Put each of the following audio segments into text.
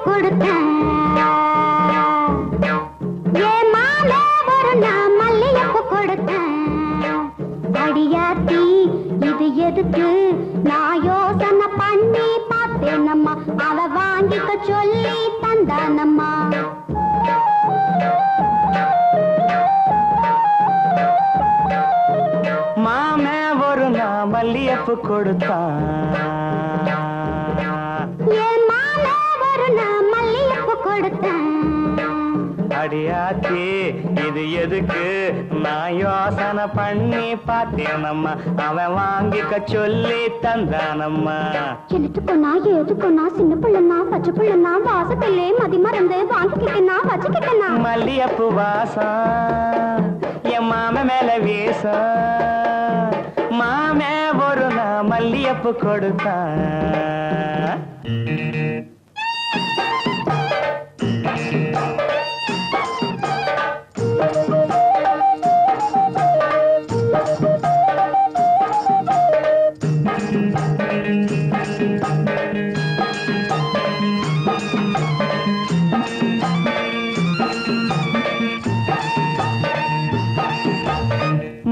கொடுத்தேன் ஏன் மாலை ஒரு நான் மல்லியப்பு கொடுத்தேன் அடியாத்தி இது எதுக்கு நான் யோசனை பண்ணி பார்த்தேனம்மா அவ வாங்கிக்க சொல்லி தந்தானம்மா மாமே ஒரு நான் மல்லியப்பு கொடுத்தான் ஏன் மாலை ஒரு நான் மல்லியப்பு கொடுத்தேன் அடியாத்தி இது எதுக்கு நான் யோசனை பண்ணி பார்த்தேனம்மா அவன் வாங்கிக்க சொல்லி தந்தானம்மா எழுத்துக்கொன்னா ஏதுக்கொன்னா சின்ன பிள்ளைனா பச்சை பிள்ளைனா வாசத்திலே மதி மறந்து வாங்கிக்கிட்டனா வச்சுக்கிட்டனா மல்லியப்பு வாசம் என் மாம மேல வீசம் மாமே ஒரு நான் மல்லியப்பு கொடுத்தான்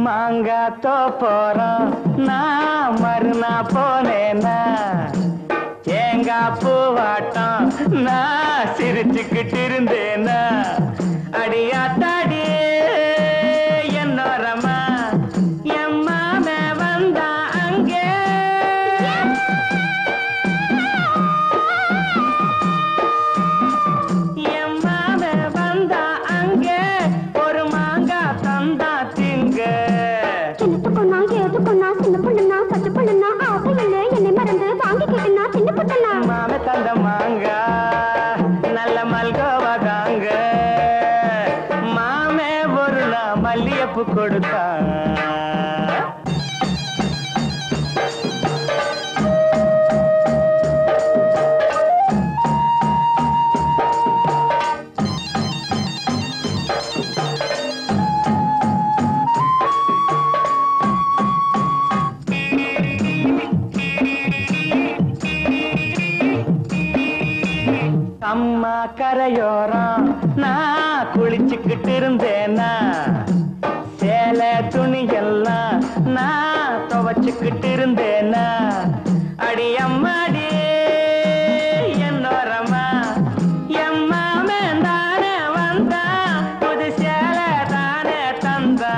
மாங்காத்தோ போறோம் நான் மறுநா போனேனா தேங்காய் பூவாட்டம் நான் சிரிச்சுக்கிட்டு இருந்தேனா அடியாத்தாடி என்னோரமா என் மாமே வந்தா அங்கே என் மாமே வந்தா அங்கே ஒரு மாங்காய் தந்தா திங்க எழுத்துக்கொன்னா ஏதுக்கொன்னா சின்ன பிள்ளைனா பச்சை பிள்ளைனா ஆசையிலே என்னை மறந்து வாங்கிக்கிட்டனா சின்ன பிள்ளைனா மாமே தந்த மாங்கா நல்ல மல்கோவா தாங்க மாமே ஒரு நான் மல்லியப்பு கொடுத்தான் அம்மா கரையோரம் நான் குளிச்சுக்கிட்டு இருந்தேனா சேலை துணியெல்லாம் நான் துவச்சுக்கிட்டு இருந்தேனா அடி அம்மாடி என்னோரமா என் மாமன் தானே வந்தா புது சேலை தானே தந்தா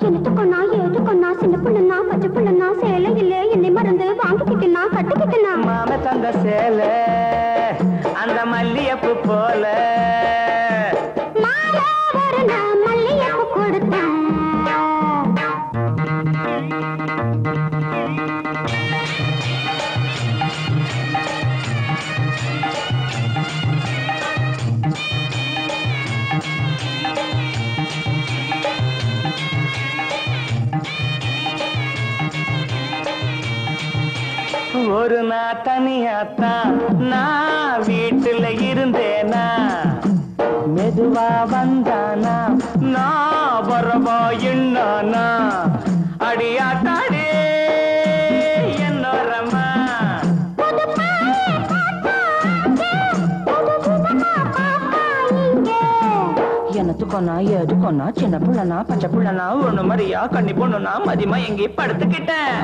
எழுத்துக்கொன்னா ஏதுக்கொன்னா சின்ன பிள்ளைனா பச்சை பிள்ளைனா சேலையிலே என்னை மறந்து வாங்கிக்கிட்டனா கட்டிக்கிட்டனா மாம தந்த சேலை அந்த மல்லியப்பு போல மாலை ஒரு நான் மல்லியப்பு கொடுத்தேன் ஒரு நான் தனியாத்தான் நான் வீட்டுல இருந்தேனா மெதுவா வந்தானா நான் வரவா என்னானா அடியாத்தாடே என்னோரமா எனத்துக்கொன்னா ஏதுக்கொன்னா சின்ன பிள்ளைனா பச்சை பிள்ளைனா ஒண்ணு மாதிரியா கண்ணி பொண்ணுனா மதியமா எங்கே படுத்துக்கிட்டேன்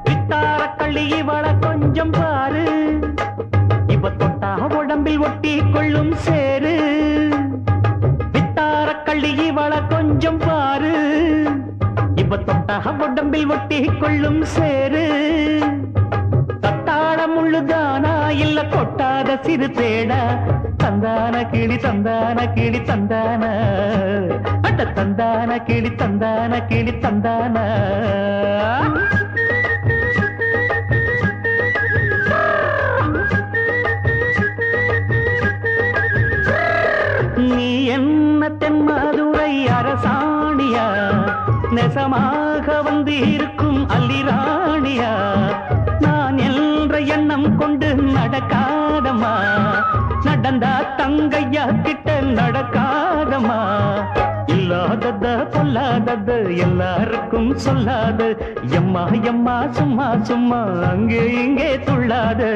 பித்தார கள்ளி இவள கொஞ்சம் பாரு, இவ தொட்டா உடம்பில் ஒட்டி கொள்ளும் சேரு. பித்தார கள்ளி இவள கொஞ்சம் பாரு, இவ தொட்டா உடம்பில் ஒட்டி கொள்ளும் சேரு. தத்தாளம் உள்ளுதானா இல்ல கொட்டாத சிறு தேடா, தந்தான கிளி தந்தான கிளி தந்தான, அட்ட தந்தான கிளி தந்தான கிளி தந்தான. நீ என்ன தென்மதுரை அரசாணியா, நெசமாக வந்து இருக்கும் அல்லிராணியா, நான் என்ற எண்ணம் கொண்டு நடக்காதமா, நடந்தா தங்கையா கிட்ட நடக்காதமா. இல்லாதத பொல்லாதது எல்லாருக்கும் சொல்லாது, எம்மா எம்மா சும்மா சும்மா அங்கே இங்கே துள்ளாது.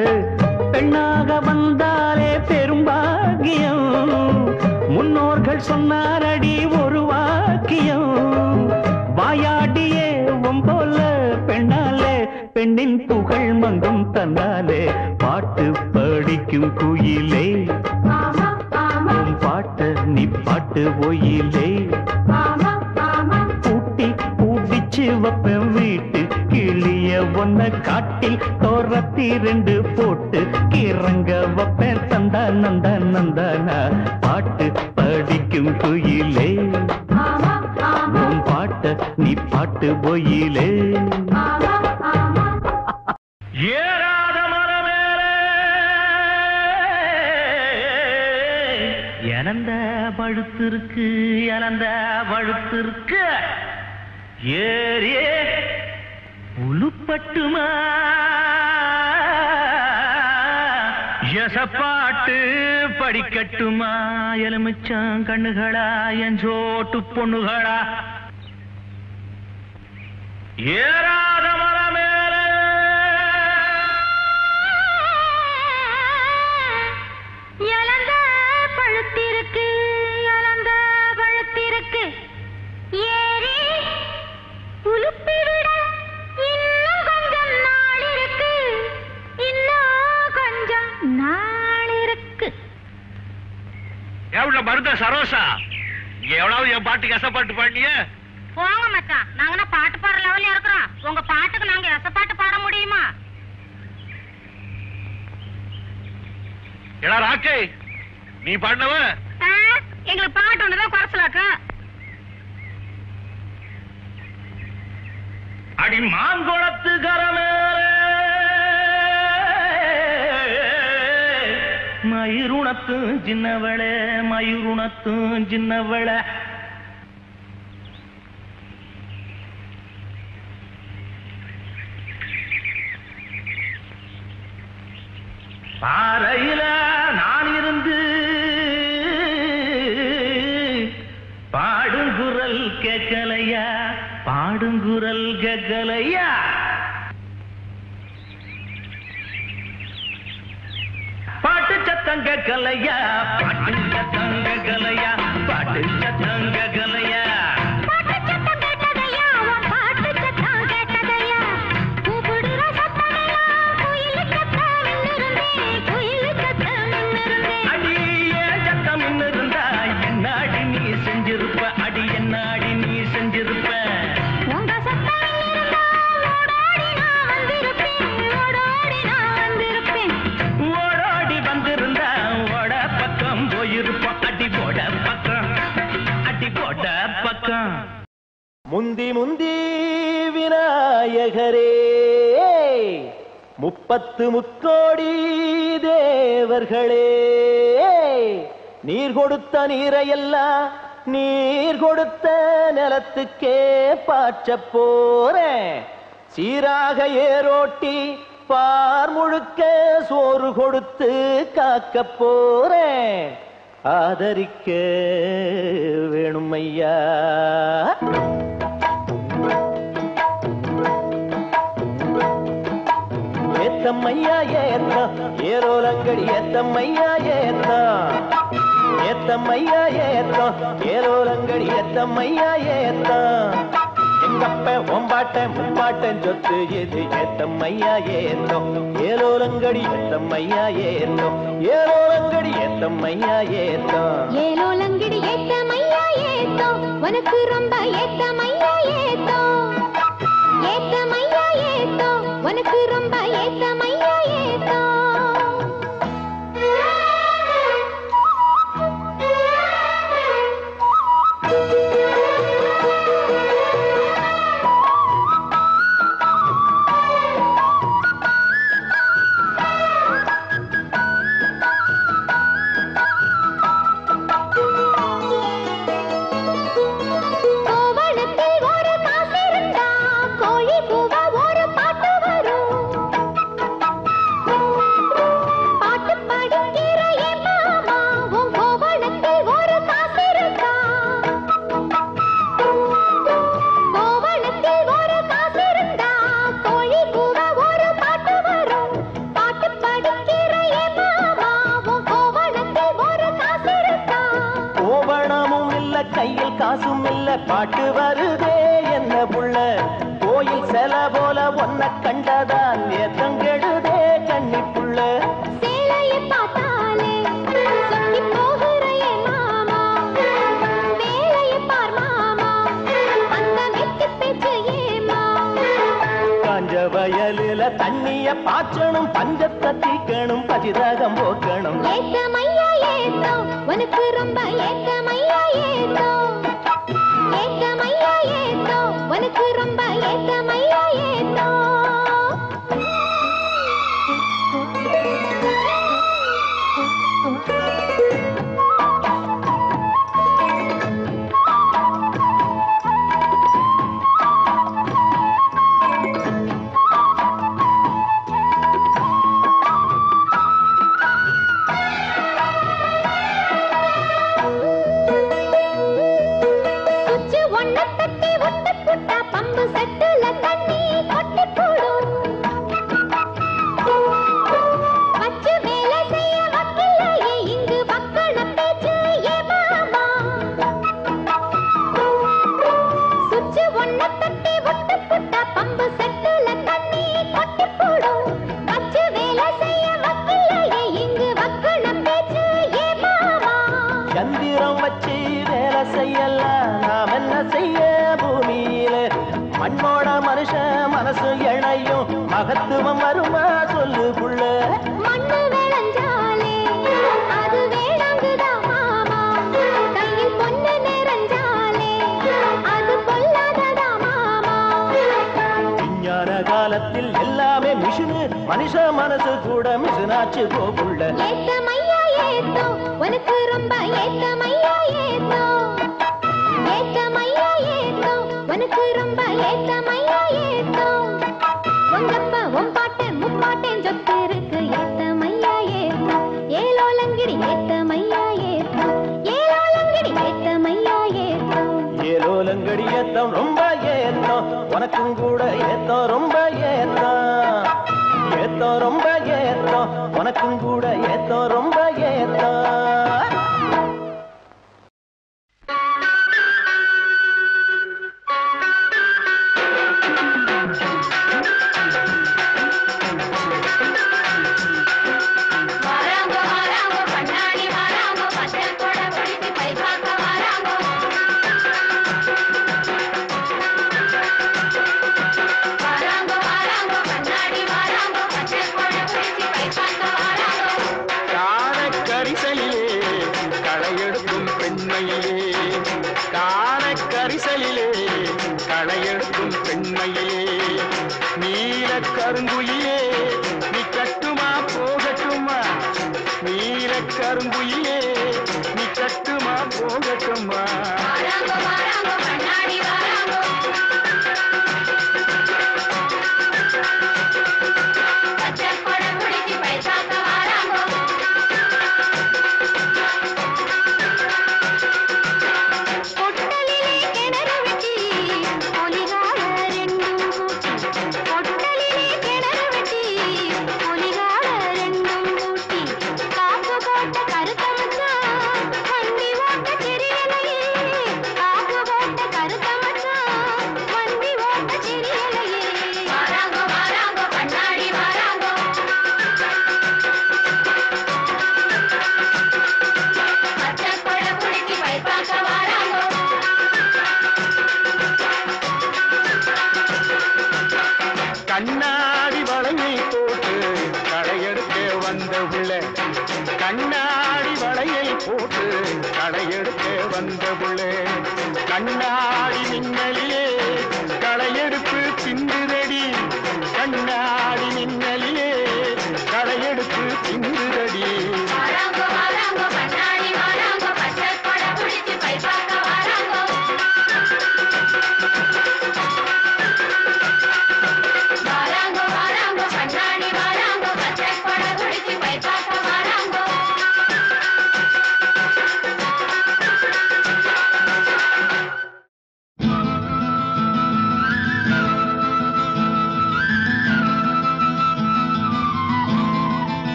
பெண்ணாக வந்தாலே பெரும்பாகியம், முன்னோர்கள் சொன்னாரடி ஒரு வாக்கியம். வாயாடியே போல பெண்ணாலே, பெண்ணின் புகழ் மங்கும் தன்னாலே. பாட்டு படிக்கும் குயிலே, பாட்ட நீ பாட்டு ஒயிலே. பூட்டி பூட்டிச்சு வப்பேன் வீட்டு கிளிய, ஒன்ன காட்டில் தோரத்தி 2 போட்டு கிறங்க வப்பேன் தந்தா நந்தா நந்தானா. பாட்டு படிக்கும் குயிலே, பாட்ட நீ பாட்டு ஒயிலே. ஏறாத மரமேலே இழந்த பழுத்திருக்கு, இழந்த பழுத்திருக்கு. ஏறியே உளுப்பட்டுமா எசப்பாட்டு படிக்கட்டுமா. எலுமிச்சம் கண்ணுகளா என் சோட்டு பொண்ணுகளா. ஏறாத மரமேலே இழந்த பழுத்திருக்கு, இழந்த பழுத்திருக்கு. ஏறி உலுப்பி விட இன்னும் கொஞ்சம் நாள் இருக்கு, இன்னும் கொஞ்சம் நாள் இருக்கு. எவ்வளவு மருந்த சரோசா, எவ்வளவு என் பாட்டுக்கு எசப்பாட்டு பாடினிய? போங்க மச்சான், நாங்க பாட்டு பாடுற லெவல்ல இருக்கிறோம். உங்க பாட்டுக்கு நாங்க எசப்பாட்டு பாட முடியுமா? எடா ராக்கை, நீ பாடினவ? எங்களுக்கு பாட்டு ஒண்ணுதான் குறைச்சலாக்கா. அடி மாங்குளத்து கரமே மயிருணத்தும் சின்னவளே, மயிருணத்தும் சின்னவள. பாறையில நான் இருந்து பாடுங்குரல் கேட்கலையா, பாடுங்குரல் கேட்கலையா. பாட்டு சத்தம் கேட்கலையா, பாட்டு சத்தம் கேட்கலையா, பாட்டு சத்தம் கேட்கலையா. முந்தி முந்தி விநாயகரே, 30 முக்கோடி தேவர்களே, நீர் கொடுத்த நீரையெல்லாம் நீர் கொடுத்த நிலத்துக்கே பாய்ச்ச போறேன். சீராக ஏரோட்டி பார் முழுக்க சோறு கொடுத்து காக்க போறேன். ஆதரிக்க வேணும் ஐயா. ஏத்தம்மையா ஏத்தம், ஏரோலங்கடி ஏத்தம்மையா ஏத்தம், ஏத்தம்மையா ஏத்தம், ஏரோலங்கடி ஏத்தம்மையா ஏத்தம். உங்கப்ப ஒம்பாட்ட முப்பாட்டன் சொத்து எது ஏத்தம்மையா ஏத்தோ ஏலோலங்கடி ஏத்தம்மையா ஏத்தோ ஏலோலங்கடி ஏத்தம்மையா ஏத்தோ ஏலோலங்கடி ஏத்தமையா ஏத்தோ உனக்கு ரொம்ப ஏத்தமையா ஏத்தோ ஏத்தமையா ஏத்தோ உனக்கு ரொம்ப ஏத்தமையா ஏத்தோ பாட்டு வருதே என்ன புள்ள கோயில் செல போல ஒன்ன கண்டதான் ஏத்தங்கெடுதே கண்ணி புள்ள சேலையை பார்த்தாலே சொல்லி போகிறையே மாமா வேலையை பார் மாமா அந்த நெத்தி பேச்சு ஏமா காஞ்ச வயலில தண்ணிய பாய்ச்சணும் பஞ்சத்தை தீக்கணும் பசிதாகம் போக்கணும் ஏத்தமையா ஏத்தோ உனக்கு ரொம்ப ஏத்தமையா ஏத்தோ ஏத்தமையா ஏத்தோ உனக்கு ரொம்ப ஏத்தமையா ஏத்தோ பம்பு செட்டுல தண்ணி கொட்டி போடும் வச்சு வேலை செய்ய வக்கில்லையே இங்கு வக்கண பேச்சு ஏமாமா சுச்சு ஒன்ன தட்டி ஒட்டு புட்டா பம்பு செட்டுல தண்ணி கொட்டி போடும் வச்சு வேலை செய்ய வக்கில்லையே இங்கு வக்கண பேச்சு ஏமாமா சந்திரம் வச்சு வேலை செய்யலாம் நாம் என்ன செய்ய பூமியில மண்ணோட மனுஷன் மனசு இணையும் மகத்துவம் வருமா சொல்லு புள்ள மண்ணு விளைஞ்சாலே அது வேணாங்குதா மாமா கையில் பொண்ணு நிறைஞ்சாலே அது பொல்லாததா மாமா விஞ்ஞான காலத்தில் எல்லாமே மிஷினு மனுஷ மனசு கூட மிஷினாச்சு போகுள்ள ஏத்தமையா ஏத்தோ உனக்கு ரொம்ப ஏத்தமையா ஏத்தோ ஏத்தமையா ஏத்தோ உனக்கு ரொம்ப ஏத்தமையா ஏத்தோ உங்கப்ப உம்பாட்டன் முப்பாட்டன் சொத்து இருக்கு ஏத்தமையா ஏத்தோ ஏலோலங்கிடி ஏத்தமையா ஏத்தோ ஏலோலங்கிடி ஏத்தமையா ஏத்தோ ஏலோலங்கடி ஏத்தம் ரொம்ப ஏத்தம் உனக்கும் கூட ஏத்தம் ரொம்ப ஏத்தம் ஏத்தம் ரொம்ப ஏத்தம் உனக்கும் கூட ஏத்தம் ரொம்ப ஏத்தம் கருங்குயிலே நீ கட்டுமா போகட்டுமா நீல கருங்குயிலே நீ கட்டுமா போகட்டுமா கருத்தம் கண்ணாடி வளையை போட்டு களையெடுக்க வந்த புள்ள கண்ணாடி வளையை போட்டு களையெடுக்க வந்த புள்ள கண்ணாடி மின்னலிலே களையெடுப்பு திண்டுதடி கண்ணாடி மின்னலிலே களையெடுப்பு திண்டுதடி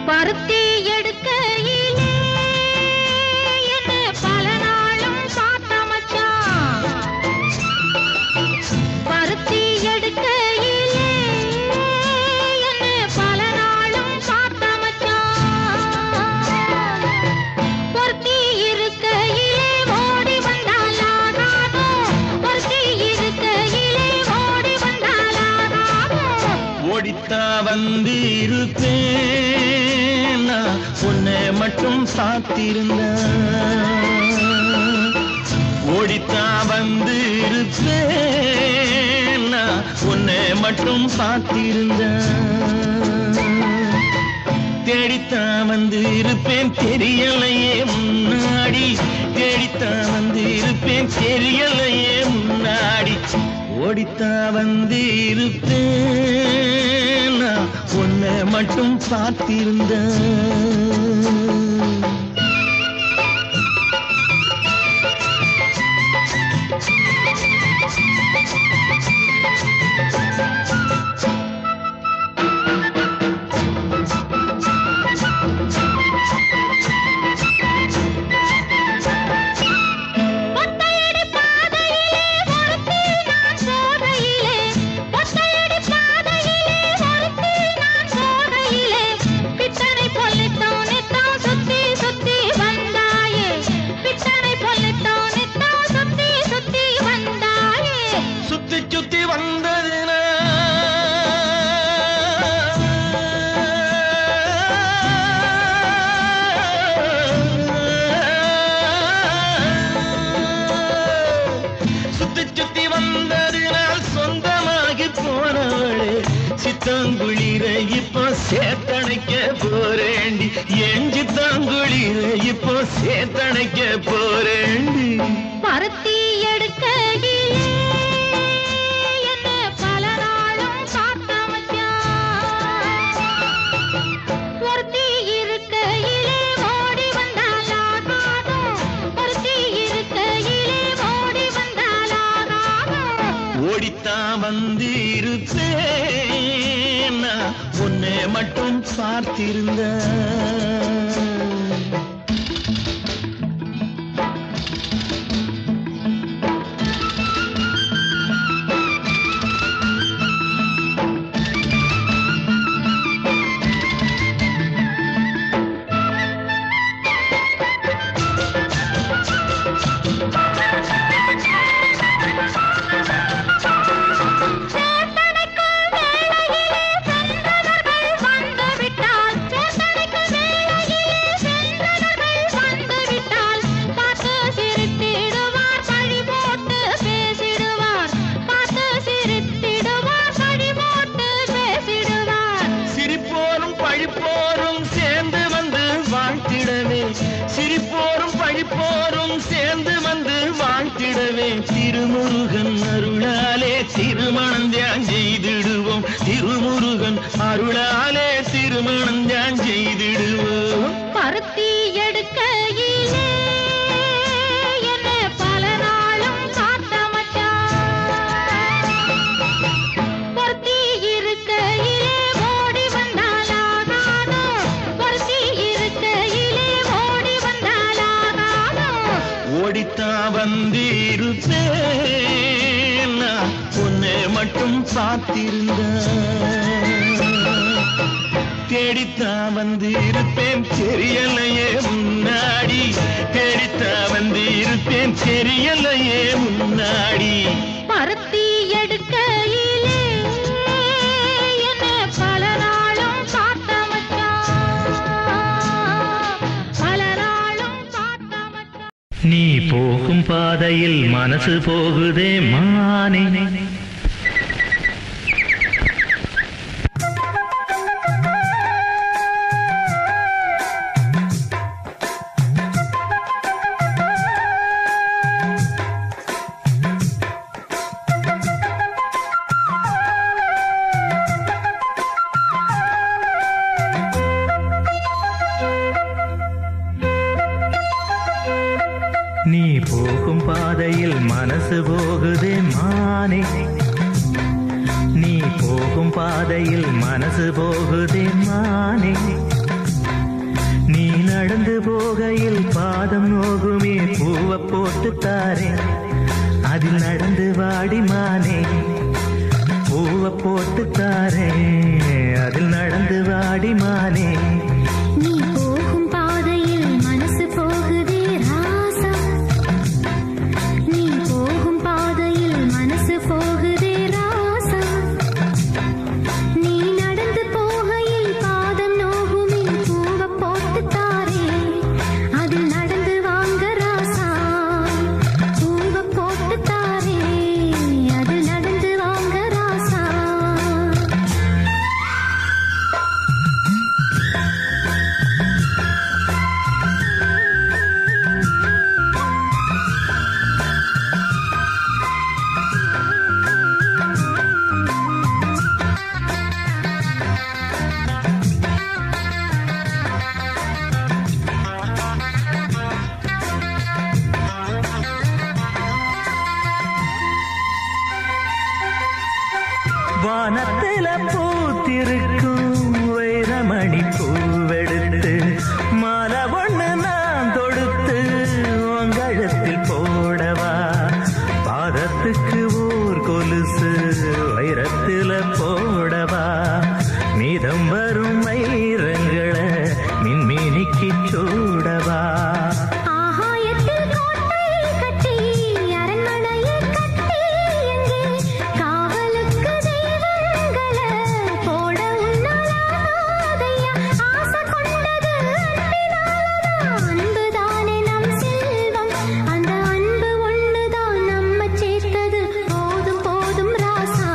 பருத்தி எடுக்கையிலே என்ன பல நாளும் பார்த்த மச்சான் பருத்தி எடுக்கையிலே என்ன பல நாளும் பார்த்த மச்சான் பொருத்தி இருக்கையிலே ஓடி வந்தாலாகாதோ பொருத்தி இருக்கையிலே ஓடி வந்தாலாகாதோ ஓடித்தா வந்து இருப்பேன் உன்னை மட்டும் சாத்திருந்த ஓடித்தா வந்து இருப்பேன் உன்னை மட்டும் பார்த்திருந்த தேடித்தா வந்து இருப்பேன் தெரியலையே முன்னாடி தேடித்தா வந்து இருப்பேன் தெரியலையே முன்னாடி ஓடித்தா வந்து இருப்பேன் உன்னை மட்டும் பார்த்திருந்த சித்தாங்குளிர இப்போ சேத்தணைக்க போறேண்டி எஞ்சி தாங்குளிர இப்போ சேத்தணைக்க போறேண்டி பருத்தி எடுக்கையிலே என்ன பல நாளும் பார்த்த மச்சான் பொருத்தி இருக்கையிலே ஓடி வந்தாலாகாதோ பொருத்தி இருக்கையிலே ஓடி வந்தாலாகாதோ ஓடித்தா வந்து இருப்பேன் உன்னை மட்டும் பார்த்திருந்த சிரிப்போரும் பழிப்போரும் சேர்ந்து வந்து வாழ்த்திடவே திருமுருகன் அருளாலே திருமணம் தியான் செய்திடுவோம் திருமுருகன் அருளாலே திருமணம் தியான் செய்திடுவோம் பருத்தி எடுக்கையிலே என்ன பல நாளும் பார்த்த மச்சான் பொருத்தி இருக்கையிலே ஓடி வந்தாலாகாதோ பொருத்தி இருக்கையிலே ஓடி வந்தாலாகாதோ ஓடித்தா வந்திருப்பேன் உன்னை மட்டும் பார்த்திருந்த தேடித்தான் வந்து இருப்பேன் தெரியலையே முன்னாடி தேடித்தான் வந்து இருப்பேன் தெரியலையே முன்னாடி பருத்தி எடுக்கையிலே என்ன பல நாளும் பார்த்த மச்சான் பல நாளும் பார்த்த மச்சான் நீ போகும் பாதையில் மனசு போகுதே மானே நீ போகும் பாதையில் மனசு போகுதே மானே நீ போகும் பாதையில் மனசு போகுதே மானே நீ நடந்து போகையில் பாதம் நோகுமே பூவை போட்டு தாரே அதில் நடந்து வாடி மானே பூவை போட்டு தாரே அதில் நடந்து வாடி மானே நீ போகும் பாதையில் மனசு போகுதே ராசா நீ போகும் பாதையில் மனசு போகுதே ராசா நீ நடந்து போகையில் பாதம் நோகுமே பூவை போட்டு தாரே அதில் நடந்து வாங்க ராசா பூவை போட்டு தாரே அதில் நடந்து வாங்க ராசா வானத்தில பூத்திருக்கும் வைரமணி பூவெடுத்து மாலை ஒண்ணு நான் தொடுத்து உங்கழுத்தில் போடவா பாதத்துக்கு ஓர் கொலுசு வைரத்தில போடவா மீதம் வரும் வைரங்களை மின்மினிக்கு சூடவா ஆகாயத்தில் கோட்டை கட்டி அரண்மனையை கட்டி எங்கே காவலுக்கு தெய்வங்களை போட உன்னாலாதையா ஆசை கொண்டது அன்புதானே நம் செல்வம் அந்த அன்பு ஒண்ணுதான் நம்ம சேர்த்தது போதும் போதும் ராசா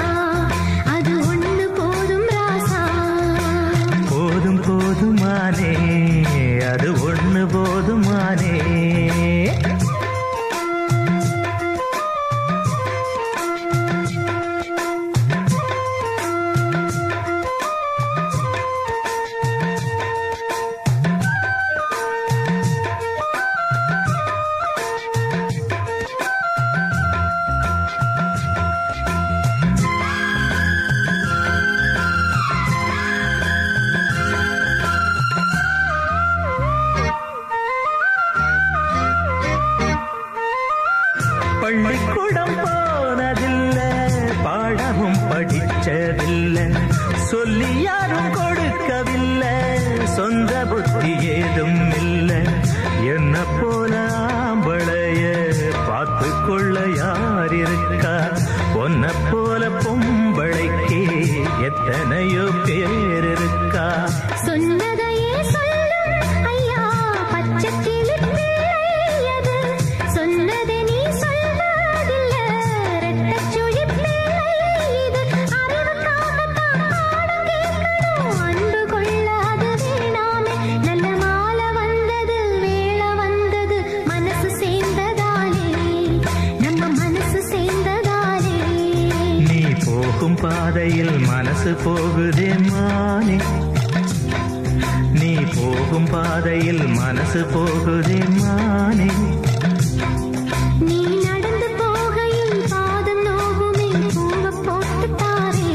அது ஒண்ணு போதும் ராசா போதும் போதுமானே அது ஒண்ணு போதுமானே பள்ளிக்கூடம் போனதில்லை பாடமும் படிச்சதில்லை சொல்லி யாரும் கொடுக்கவில்லை சொந்த புத்தி ஏதும் இல்லை என்ன போல ஆம்பளைய பார்த்து கொள்ள யார் இருக்கா ஒன்ன போல பொம்பளைக்கு எத்தனையோ பேர் இருக்கா சொன்னதையே சொல்லும் ஐயா பச்சை கிளி பிள்ளை அது சொன்னதை நீ சொல்வதில்ல ரெட்டச்சுழி பிள்ளை இது அறிவுக்காகத்தான் பாடம் கேட்கணும் அன்பு கொள்ள அது வேணாமே நல்ல மாலை வந்தது வேளை வந்தது மனசு சேர்ந்ததாலே நம்ம மனசு சேர்ந்ததாலே நீ போகும் பாதையில் மனசு போகுதே மானே நீ போகும் பாதையில் மனசு போகுதே மானே நீ நடந்து போகையில் பாதம் நோகுமே பூவை போட்டு தாரே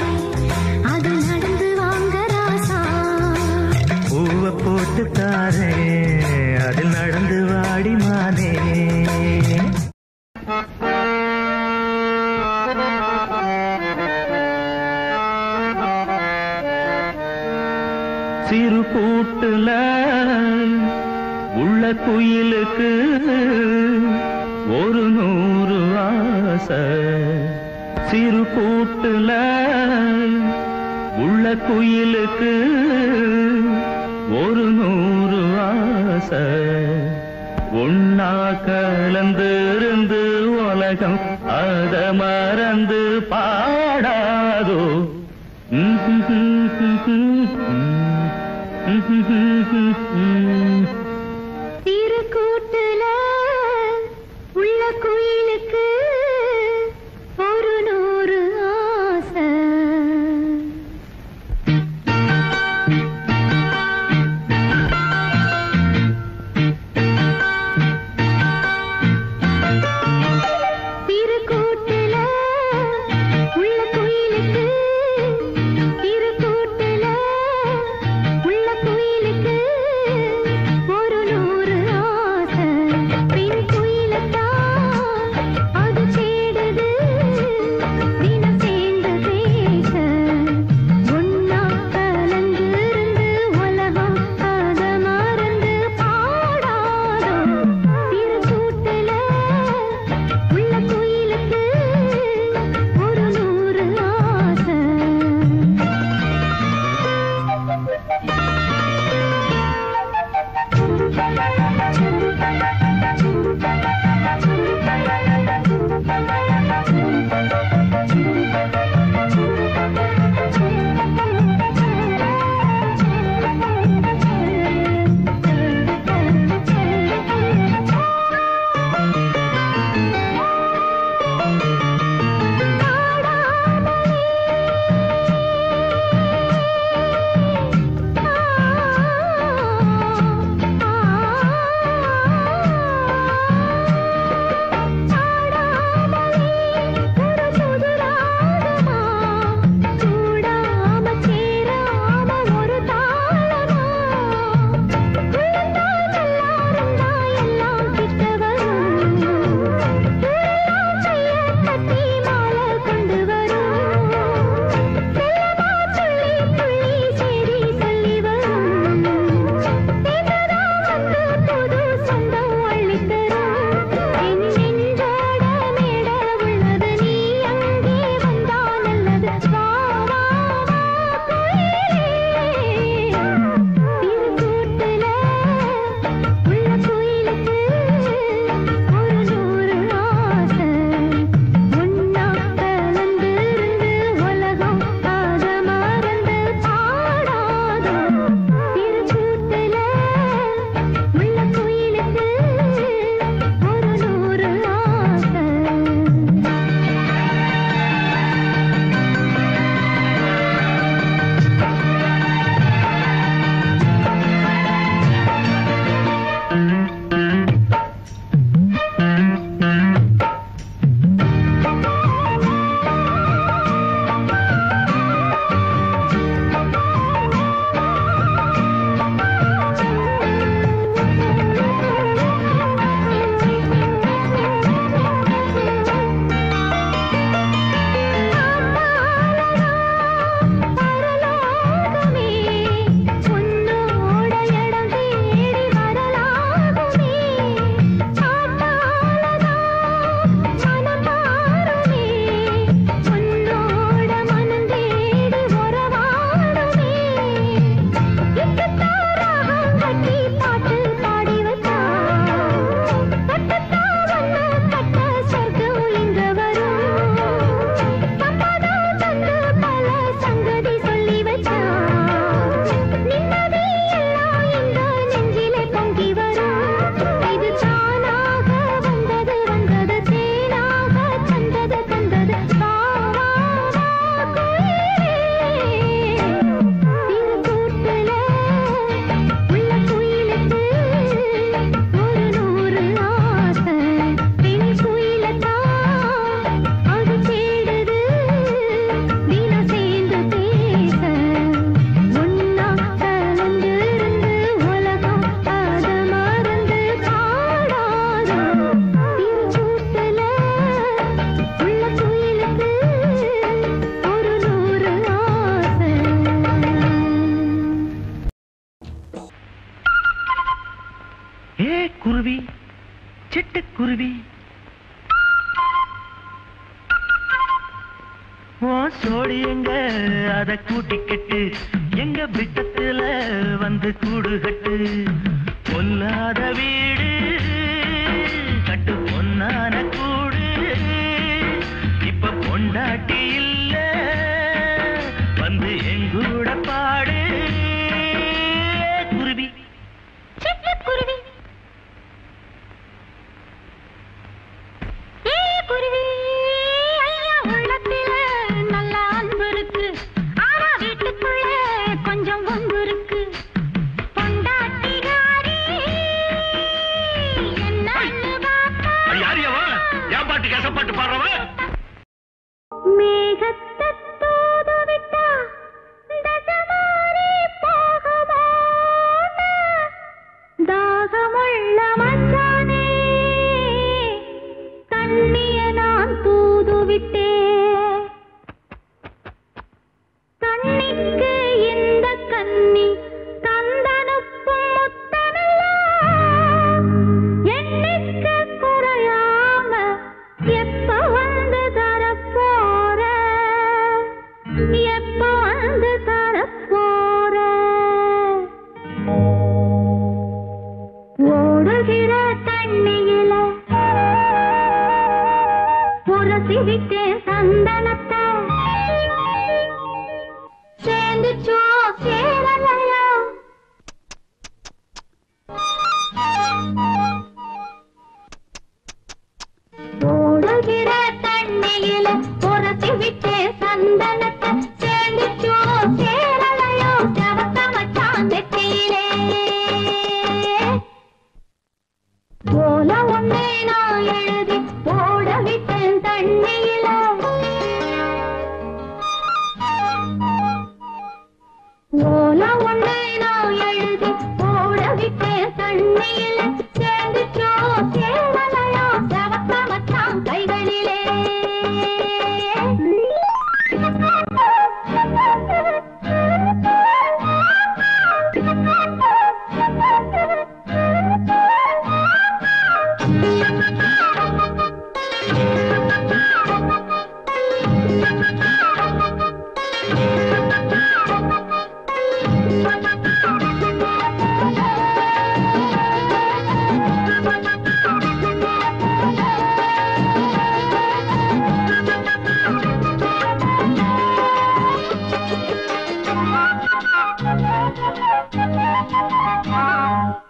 அதில் நடந்து வாங்க ராசா பூவை போட்டு தாரே அதில் நடந்து வாடி மானே சிறு கூட்டுல உள்ள குயிலுக்கு ஒரு 100 ஆசை. சிறு கூட்டுல உள்ள குயிலுக்கு ஒரு 100 ஆசை. ஒன்னா கலந்திருந்து உலகம் அத மறந்து பாடாதோ. சிறு கூட்டுல உள்ள குயிலுக்கு ஒரு 100 ஆசை. சிறு கூட்டுல உள்ள குயிலுக்கு சிறு கூட்டுல உள்ள குயிலுக்கு ஒரு 100 ஆசை. பெண் குயிலத்தான் அது தேடுது தினம் சேர்ந்து பேச. ஒன்னா கலந்திருந்து உலகம் அத மறந்து பாடாதோ. சிறு கூட்டுல உள்ள குயிலுக்கு ஒரு 100 ஆசை. கட்டி சோடியங்க அத கூட்டிக்கட்டு எங்க விட்டத்துல வந்து கூடுகட்டு பொல்லாத வீடு கட்டு பொன்னான கூடு இப்ப பொண்டாட்டி இல்ல வந்து எங்கூட பாடு குருவி குருவி குருவி ஐயா உள்ளத்தில நல்ல அன்பு இருக்கு ஆனா வீட்டுக்குள்ள கொஞ்சம் வம்பு இருக்கு பொண்டாட்டிகாரி என்னன்னு பாப்பா யாரியவா ஏன் பாட்டு கசப்பாட்டு பாடுறவ மேகத்தை தூது விட்டா தசமாரி போகுமா தாகமுள்ள மச்சானே தண்ணிய நான் தூது விட்டேன் தண்ணிக்கு இந்த கண்ணி தந்தனுப்பும் முத்தமெல்லாம் எண்ணிக்கு குறையாம எப்ப வந்து தரப்போற எப்ப வந்து தரப்போற ஓடுகிற தண்ணியில உரசி விட்டேன் சந்தனத்தை சேர்ந்துச்சோ சேரலையோ ஓடுகிற தண்ணியில உரசி விட்டேன் சந்தனத்தை சேர்ந்துச்சோ சேரலையோ செவத்த மச்சான் நெத்தியிலே போல ஒன்னே நான் எழுதி போட விட்டேன் தண்ணியில போல ஒன்னே நான் எழுதி போட விட்டேன் தண்ணியில சேர்ந்துச்சோ சேரலையோ செவத்த மச்சான் கைகளிலே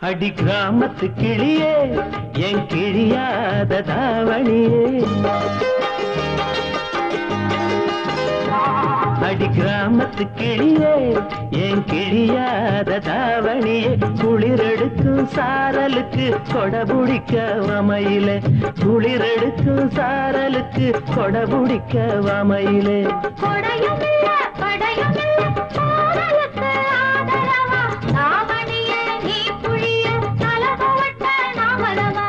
அடி கிராமத்து கிளியே என் கிழியாத தாவணியே அடி கிராமத்து கிளியே என் கிழியாத தாவணியே குளிரெடுக்கும் சாரலுக்கு கொடபுடிக்க வமையிலே குளிரெடுக்கும் சாரலுக்கு கொடபுடிக்க வமையிலே கொடையுமில்ல படையுமில்ல போரலுக்கு ஆதரவா தாவணியே நீ புழிய தலபவட்ட நாமலவா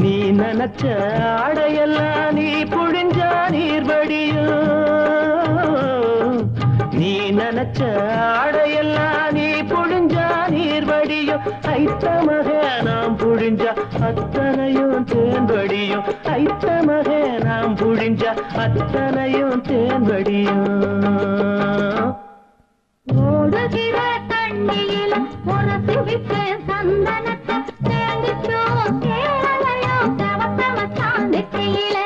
நீ நினைச்ச ஆடையெல்லாம் நீ புழிஞ்சா நீர்வடியும் நீ நினைச்ச ஆடையெல்லாம் நீ புழிஞ்சா நீர்வடியும் ஐத்தமக நாம் புழிஞ்சா அத்தனையும் தேன்படியும் ஐத்தமக நாம் புழிஞ்சா அத்தனையும் தேன்படியும் ஓடுகிற தண்ணியில உரசி விட்டேன் சந்தனத்தை சேர்ந்துச்சோ சேரலையோ செவத்த மச்சான் நெத்தியில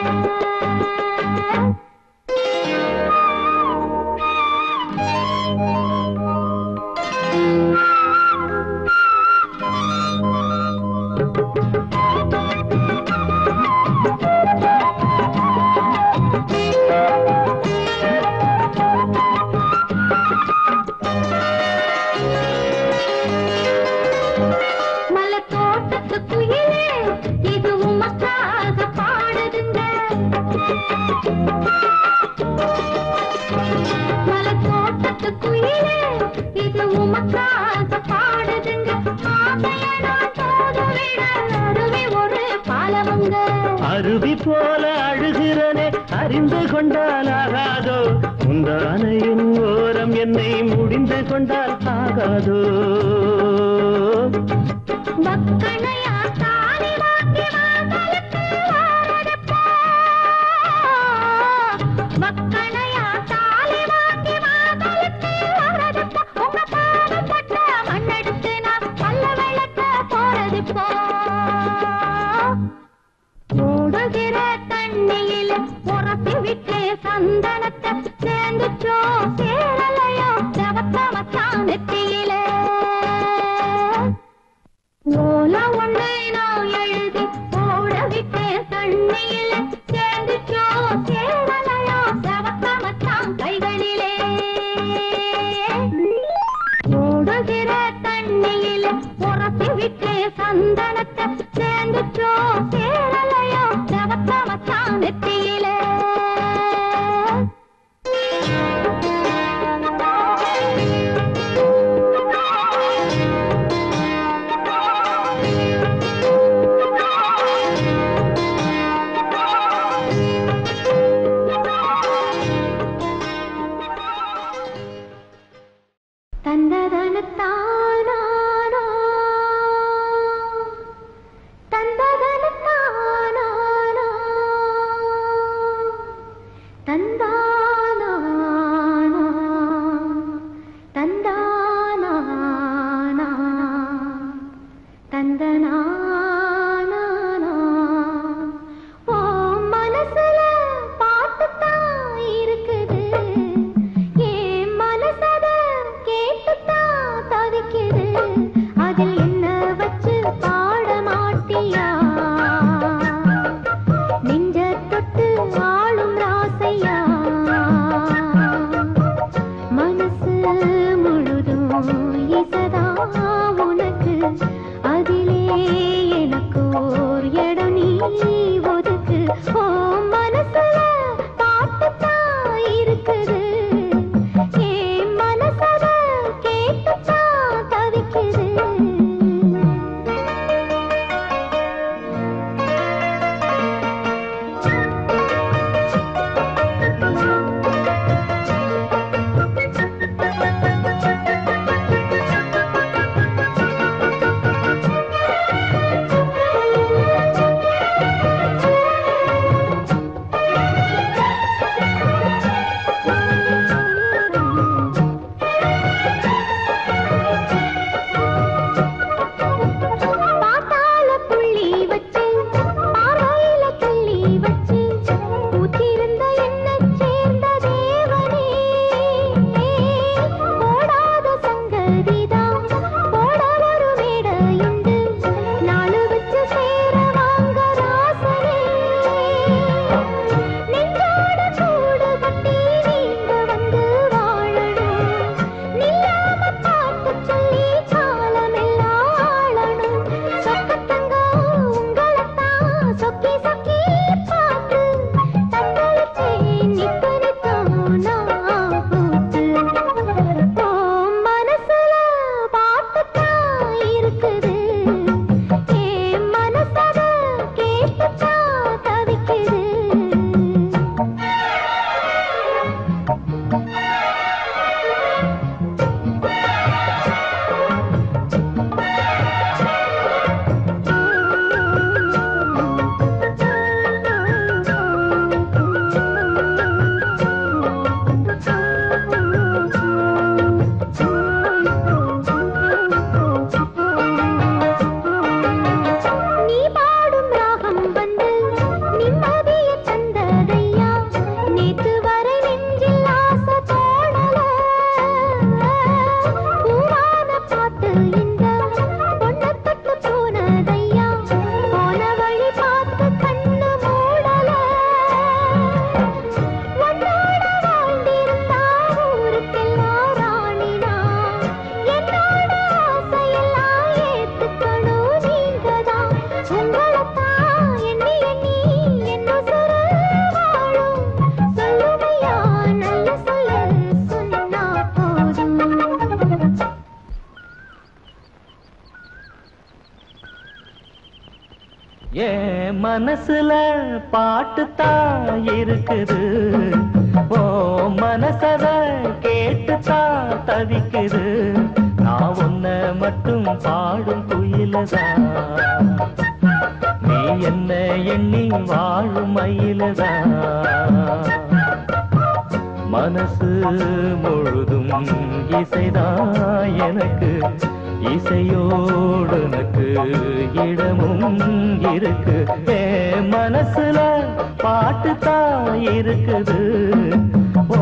மலை தோட்டத்து குயிலே இது உமக்காக பாடுதுங்க மலை தோட்டத்து குயிலே இது உமக்காக பாடுதுங்க ஆசைய நான் தோதுவிட அருவி ஒரு பாலவங்க அருவி போல அழுகிறனே அறிந்து கொண்டால் ஆகாதோ முந்தானையின் ஓரம் என்னை முடிந்து கொண்டால் ஆகாதோ மக்களையா தானி வாங்கி வாங்கலுக்கு வாரதப்பா ஓடுகிற தண்ணியில உரசி விட்டு சந்தனத்தை சேர்ந்துச்சோ சேரலையோ செவத்த மச்சான் நெத்தியில ஓல ஒன்றை நான் எழுதி ஓட விட்டு தண்ணியில சேர்ந்துச்சோ சேரலையோ செவத்த மச்சான் கைகளிலே ஓடுகிற தண்ணியில உரசி விட்டு சந்தனத்தை சேர்ந்துச்சோ சேரலையோ செவத்த மச்சான் நெத்தியில மனசுல பாட்டுத்தான் இருக்குது, ஓ மனசத கேட்டுத்தான் தவிக்குது. நான் உன்னை மட்டும் பாடும் குயிலதான், நீ என்ன எண்ணி வாழும் மயிலதான். மனசு முழுதும் இசைதான் எனக்கு, இசையோடு எனக்கு இடமும் இருக்கு மனசுல பாட்டு தான் இருக்குது ஓ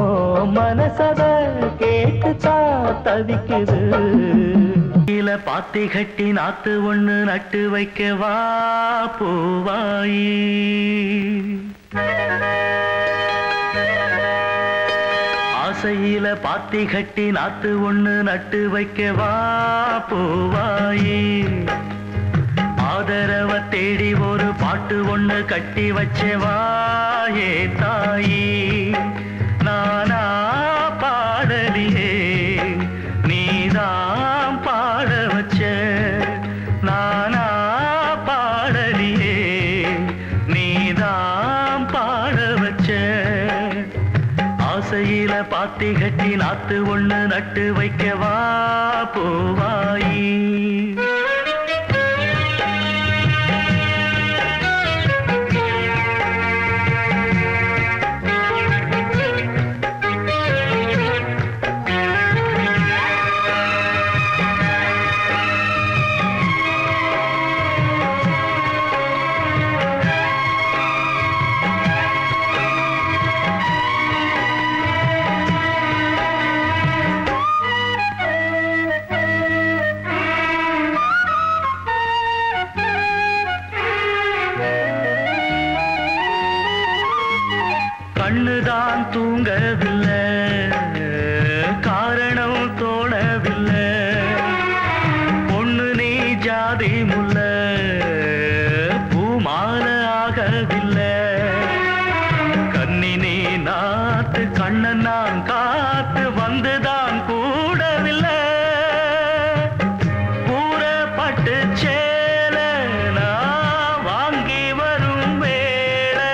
மனசத கேட்டுதான் தவிக்குது கீழ பாத்தி கட்டி நாத்து ஒண்ணு நட்டு வைக்க வா பூவாயி ஆசையில பாத்தி கட்டி நாத்து ஒண்ணு நட்டு வைக்க வா பூவாயி ஆதரவ தேடி ஒரு பாட்டு ஒண்ணு கட்டி வச்சவா ஏ தாயி நானா பாடலியே நீதான் பாட வச்ச நானா பாடலியே நீதான் பாட வச்ச ஆசையில பாத்தி கட்டி நாத்து ஒண்ணு நட்டு வைக்கவா பூவாயி கண்ணுதான் தூங்கவில்லை காரணம் தோணவில்லை பொண்ணு நீ ஜாதி முல்ல பூமால ஆகவில்லை கண்ணி நீ நாத்து கண்ணன் நான் காத்து வந்துதான் கூடவில்லை கூறப்பட்டு சேல நான் வாங்கி வரும் வேளை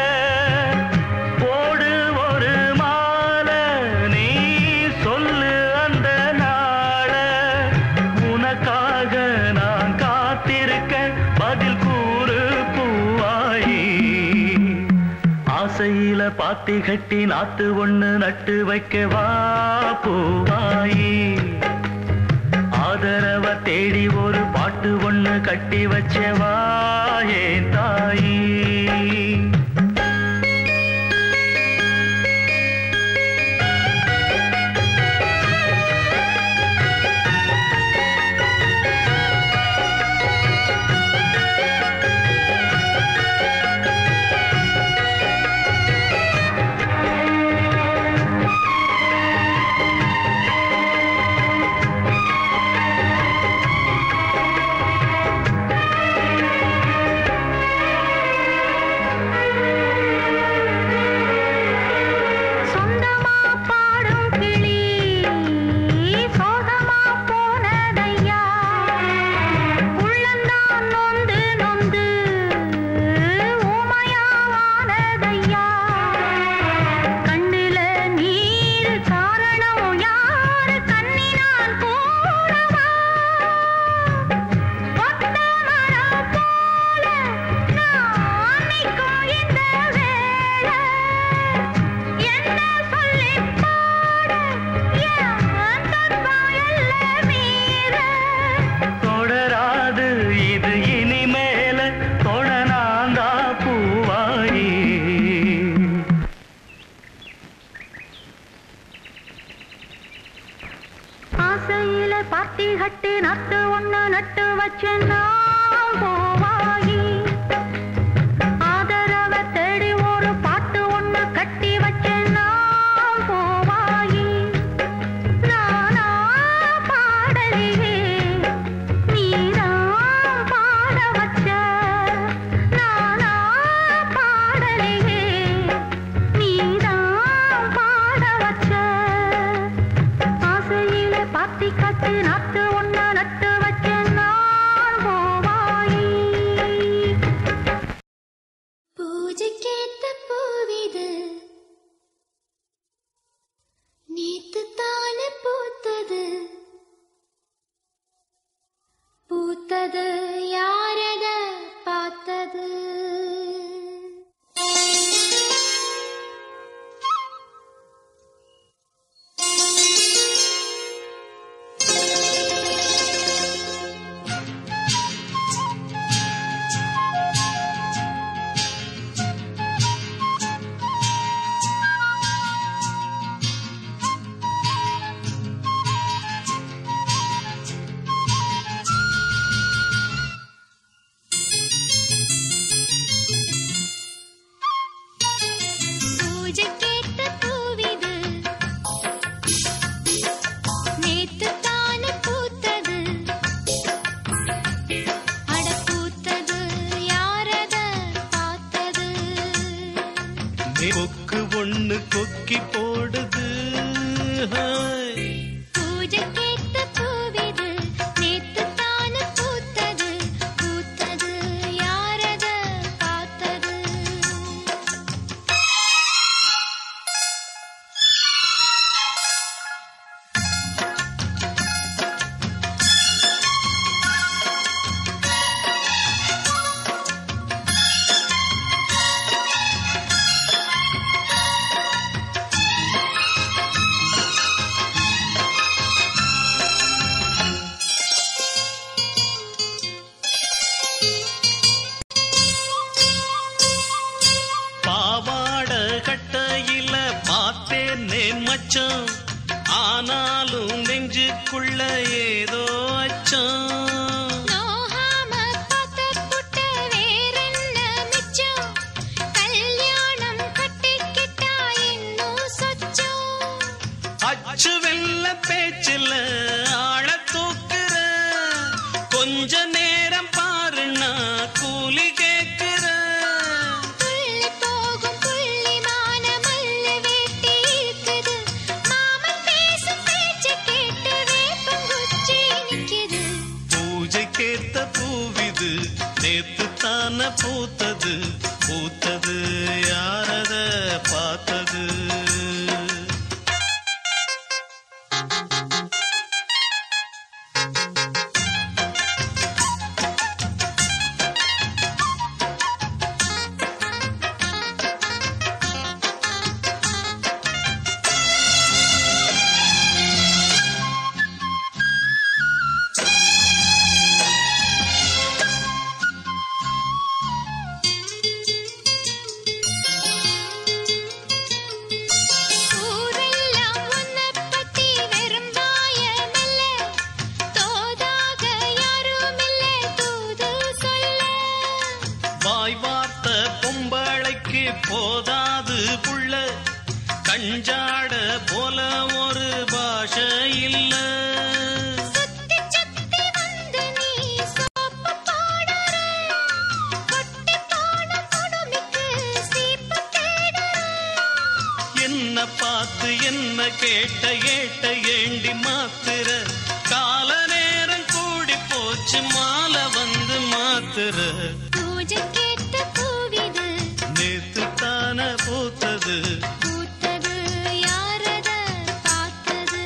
ஆசையில பாத்தி கட்டி நாத்து ஒண்ணு நட்டு வைக்கவா பூவாயி ஆதரவ தேடி ஒரு பாட்டு ஒண்ணு கட்டி வச்சவா ஏன் தாயி பாத்தி கட்டி நட்டு ஒண்ணு நட்டு வச்சேன்னா பூவாயி ஆதரவ தேடி ஒரு பாட்டு ஒண்ணு கட்டி வச்சேன்னா பூவாயி நானா பாடலியே நீதான் பாட வச்ச நானா பாடலியே நீதான் பாட வச்ச ஆசையில பாத்தி கட்டி நட்டு ஒண்ணு நட்டு வச்சேன் நான் பூவாயி பூஜைக்கேத்த பூவிது நேத்து தானே பூத்தது பூத்தது யாரத பார்த்தது கொக்கு ஒண்ணு கொக்கி போடுது. பூஜைக்கேத்த பூவிது நேத்து தானு பூத்தது பூத்தது யாரத பார்த்தது. பாவாட கட்டையில பார்த்தேனே மச்சான், ஆனாலும் நெஞ்சுக்குள்ள ஏதோ அச்சம். நோகாம பார்த்த புட்ட வேறென்ன மிச்சம், கல்யாணம் கட்டிக்கிட்டா இன்னும் சொச்சம். அச்சு வெல்ல பேச்சில ஆழ தூக்குற, கொஞ்ச நேரம் பாருன்னா கூலி கேட்கிற. துள்ளி போகும் புள்ளிமான மல்லு வேட்டி இருக்குது, மாமன் பேசும் பேச்சு கேட்டு வேப்பங்குச்சி நிக்குது. பூஜைக்கேத்த பூவிது நேத்து தான பூத்தது பூத்தது யாரத பார்த்தது. ஊரெல்லாம் உன்னைப் பத்தி வெறும் வாயமில்ல, தோதாக யாருமில்ல தூது சொல்ல. வாய் வார்த்த பொம்பளைக்கு போதாது புள்ள, கஞ்சாட போல ஒரு பாஷை இல்ல. சுத்தி சுத்தி வந்து நீ சோப்பு போடுற, கொட்டி போன குடுமிக்கு சீப்பு தேடுற. என்ன பார்த்து என்ன கேட்ட ஏட்ட ஏண்டி மாத்துற, கால நேரம் கூடி போச்சு மாலை வந்து மாத்துற. பூஜைக்கேத்த பூவிது நேத்து தான பூத்தது பூத்தது யாரத பார்த்தது.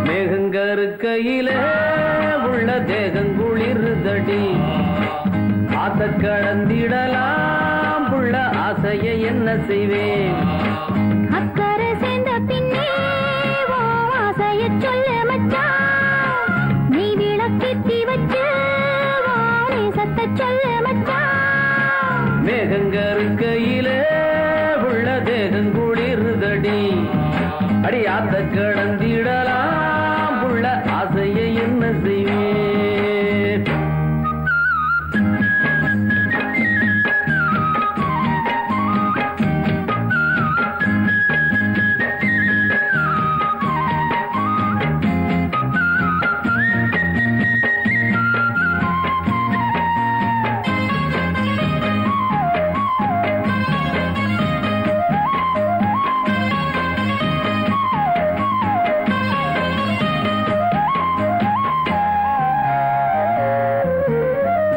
மேகங்கருக்கையில உள்ள தேகங்குளிர்தடி, ஆத்த கடந்திடலாம் உள்ள ஆசையை என்ன செய்வேன். அக்கறை சேர்ந்த பின்னே ஓ ஆசையச் சொல்ல மச்சான், நீ விளக்கேத்தி வச்சு ஓ நேசத்தைச் சொல்ல மச்சான். மேகங்கருக்கையில உள்ள தேகங்குளிர்தடி, அடி ஆத்த கடந்திடலாம் உள்ள ஆசையை என்ன செய்வேன்.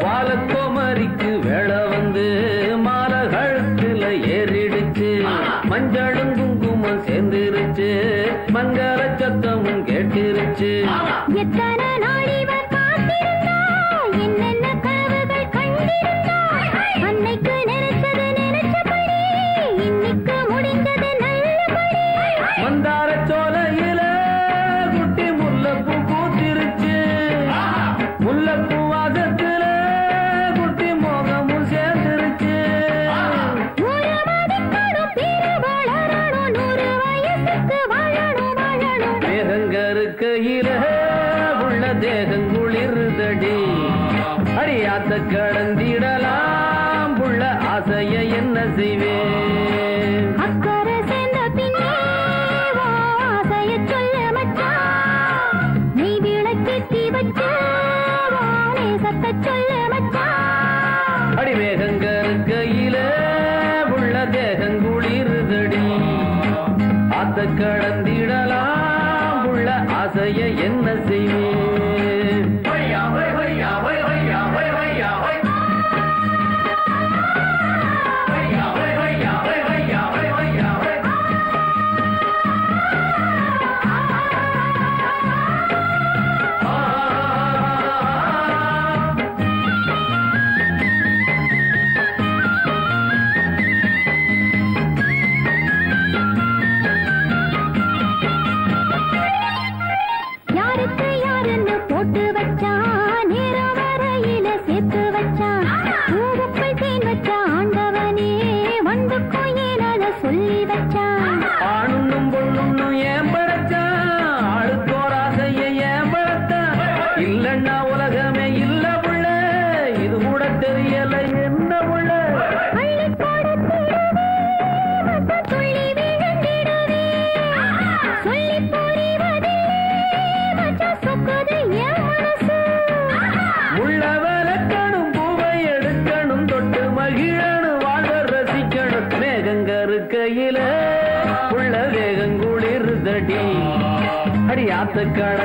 வாழக்கோமரிக்கு வேளை வந்து மாலை கழுத்துல ஏறிடுச்சு, மஞ்சளும் குங்குமம் சேர்ந்துருச்சு, மங்கள சத்தமும் கேட்டிருச்சு. எத்தனை நாள் இவர் காத்திருந்தா, என்னென்ன கனவுகள் கண்டிருந்தா, அன்னைக்கு நினைச்சது நினைச்சபடி, இன்னைக்கு முடிந்தது நல்லபடி. மந்தார சோலையில குட்டி முல்லைப்பூ பூத்திருச்சு, முல்லைப்பூ வாசத்துல குட்டி மோகமும் சேர்ந்துருச்சு. ஒரு மாத ஆசைய என்ன செய்வேன் அக்கறை சேர்ந்த பின்னே ஆசைய சொல்ல மச்சான் நீ விளக்கேத்தி வச்ச நேசத்தை சொல்ல மச்சான் அடி வேகங்கருக்கையில உள்ள தேகங்குளிருதடி ஆத்த கடந்திடலாம் உள்ள ஆசைய என்ன செய்வேன்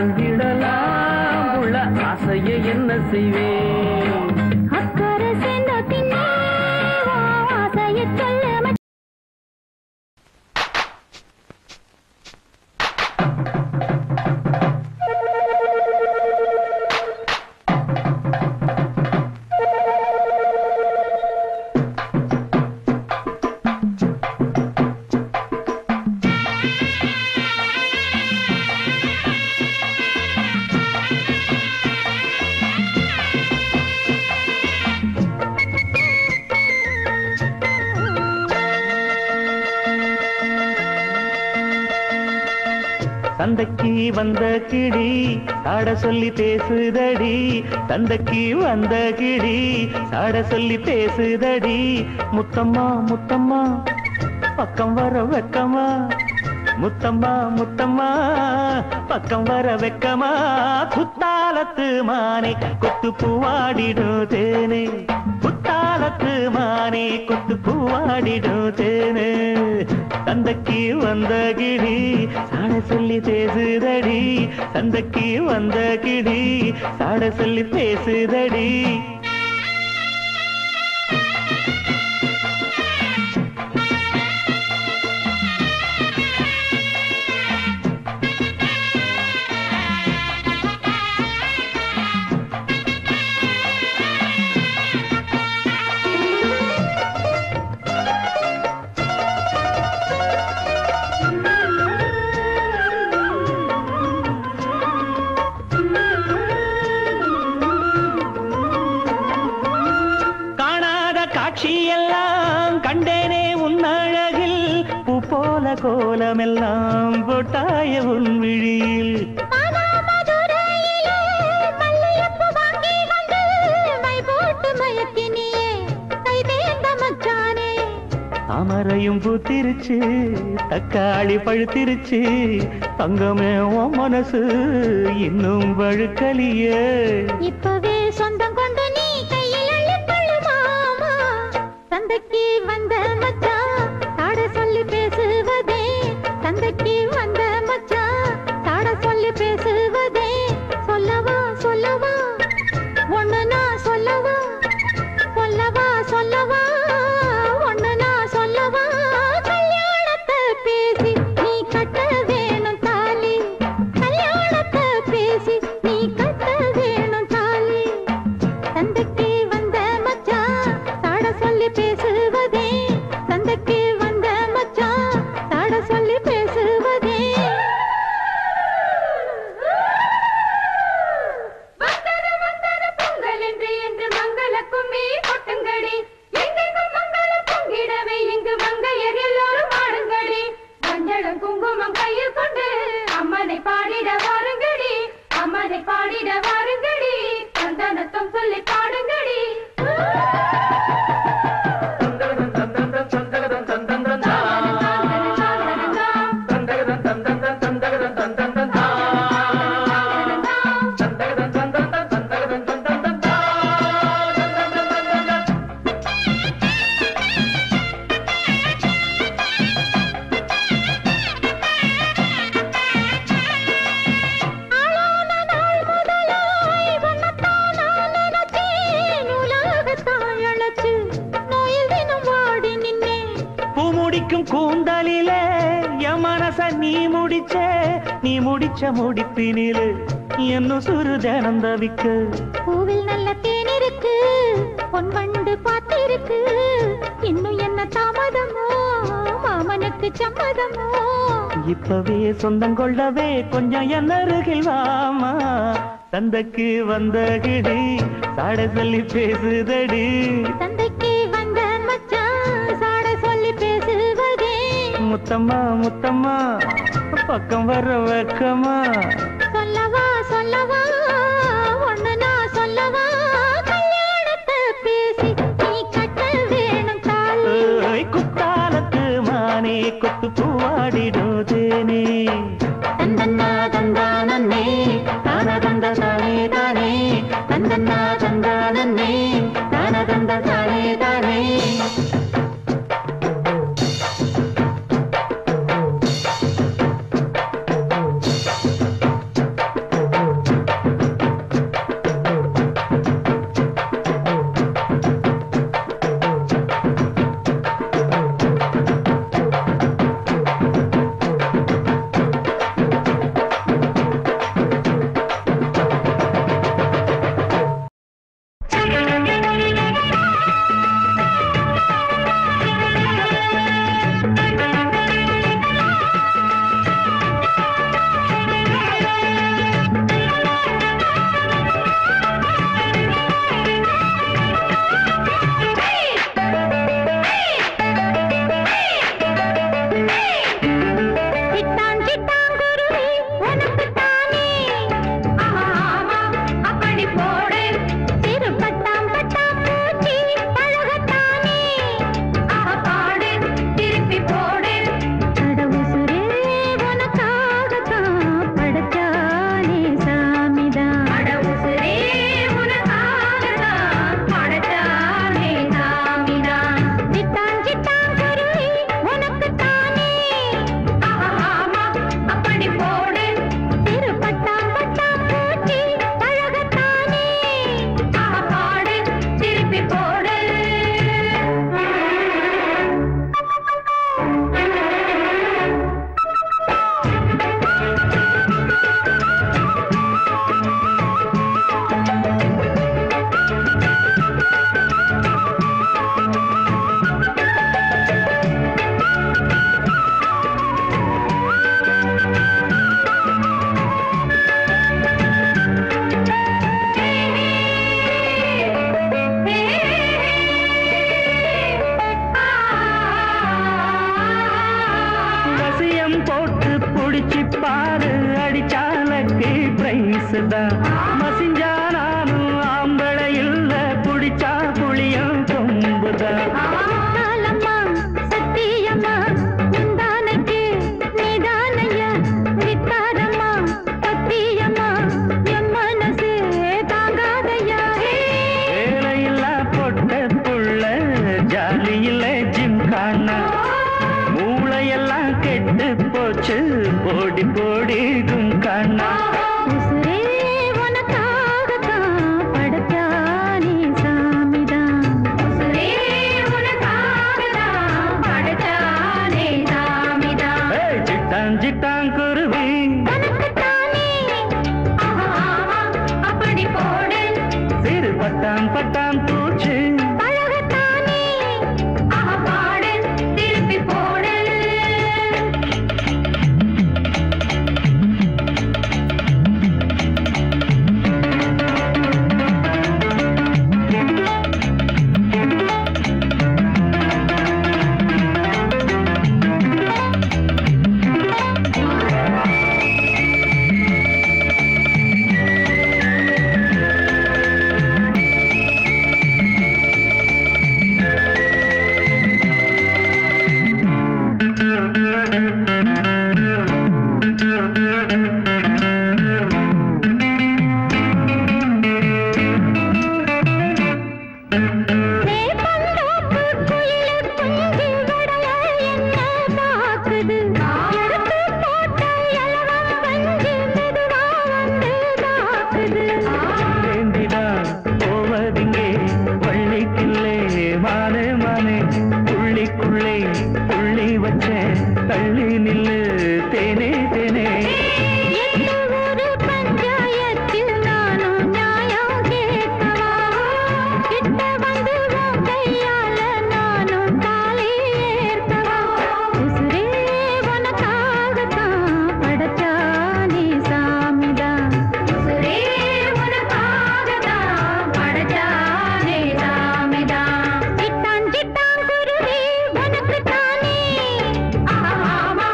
கடந்திடலாம் உள்ள ஆசைய என்ன செய்வேன் அக்கறை சேர்ந்த பின்னே ஆசைய சொல்ல தந்தைக்கு வந்த கிடி சாட சொல்லி பேசுதடி தந்தைக்கு வந்த கிடி சாட சொல்லி பேசுதடி முத்தம்மா முத்தம்மா பக்கம் வர வெக்கமா முத்தம்மா முத்தம்மா பக்கம் வர வெக்கமா குத்தாலத்து மானே கொத்து பூவாடிடும் தேனே குத்தாலத்து மானே கொத்து பூவாடிடும் தேனே தந்தைக்கு வந்த கிடி சாட சொல்லி பேசுதடி தந்தைக்கு வந்த கிடி சாட சொல்லி பேசுதடி கோலமெல்லாம் போட்டாய உன் விழியில் தாமரையும் பூத்திருச்சு தக்காளி பழுத்திருச்சு தங்கமே உன் மனசு இன்னும் வழுக்கலியே இப்பவே சொந்தம் கொண்டு நீ கையில் அள்ளிக்கொள்ளு மாமா தந்தைக்கு வந்த மச்சான் தாட சொல்லி பேசுவதே தந்தைக்கு வந்த மச்சான் தாட சொல்லி பேசுவதே சொல்லவா சொல்லவா ஒண்ணு நான் சொல்லவா சொல்லவா சொல்லவா ஒண்ணு நான் சொல்லவா கல்யாணத்தை பேசி நீ கட்ட வேணும் தாலி கல்யாணத்தை பேசி நீ கட்ட வேணும் தாலி தந்தைக்கு வந்த மச்சான் தாட சொல்லி பேசுவதே தந்தை முடிக்கும் கூந்தலிலே என் மனச நீ முடிச்ச முடிப்பினிலே என்ன சுரு தினம் தவிக்கு. பூவில் நல்ல தேன் இருக்கு, பொன் வண்டு பாத்திருக்கு, இன்னும் என்ன தாமதமோ மாமனுக்கு சம்மதமோ. இப்பவே சொந்தம் கொள்ளவே கொஞ்சம் என் அருகில் வாமா. தந்தைக்கு வந்த கிடி சாட சொல்லி பேசுதடி. தந்தைக்கு வந்த மச்சான் சாட சொல்லி பேசுவதே. முத்தம்மா முத்தம்மா பக்கம் வர வெக்கமா. சொல்லவா சொல்லவா ஒண்ணு நான் சொல்லவா, கல்யாணத்தை பேசி நீ கட்ட வேணும் தாலி. குத்தாலத்து மானே கொத்து பூவாடிடோதேனே. தந்தன்னா தந்தானே தான தந்த தானே தானே, தந்தன்னா தந்தானே தான தந்த தானே தானே. மசிஞ்சா நானும் ஆம்பளை இல்ல புடிச்சா புளியம் கொம்புதா. சத்தியம்மா முந்தானைக்கு நீதானையா வித்தாரம்மா, சத்தியம்மா என் மனசு தாங்காதையா. வேலையில்லா பொட்ட புள்ள ஜாலியில ஜிம் காணா. மூளையெல்லாம் கெட்டு போச்சு போடி போடி கும்கானா. பட்டாம் பட்டாம் பூச்சு பழகத்தானே பாடு திருப்பி போடு. தள்ளி நில்லு தேனே தேனே ஒரு பஞ்சாயத்தில் நானும் நியாயம் கேட்கவா கிட்ட வந்து உன் கையால நானும் தாலி ஏற்கவா உசுரே உனக்காகத்தான் படைச்சானே சாமிதான் உசுரே உனக்காகத்தான் படைச்சானே சாமிதான் சிட்டான் சிட்டான் குருவி உனக்கு தானே ஆமா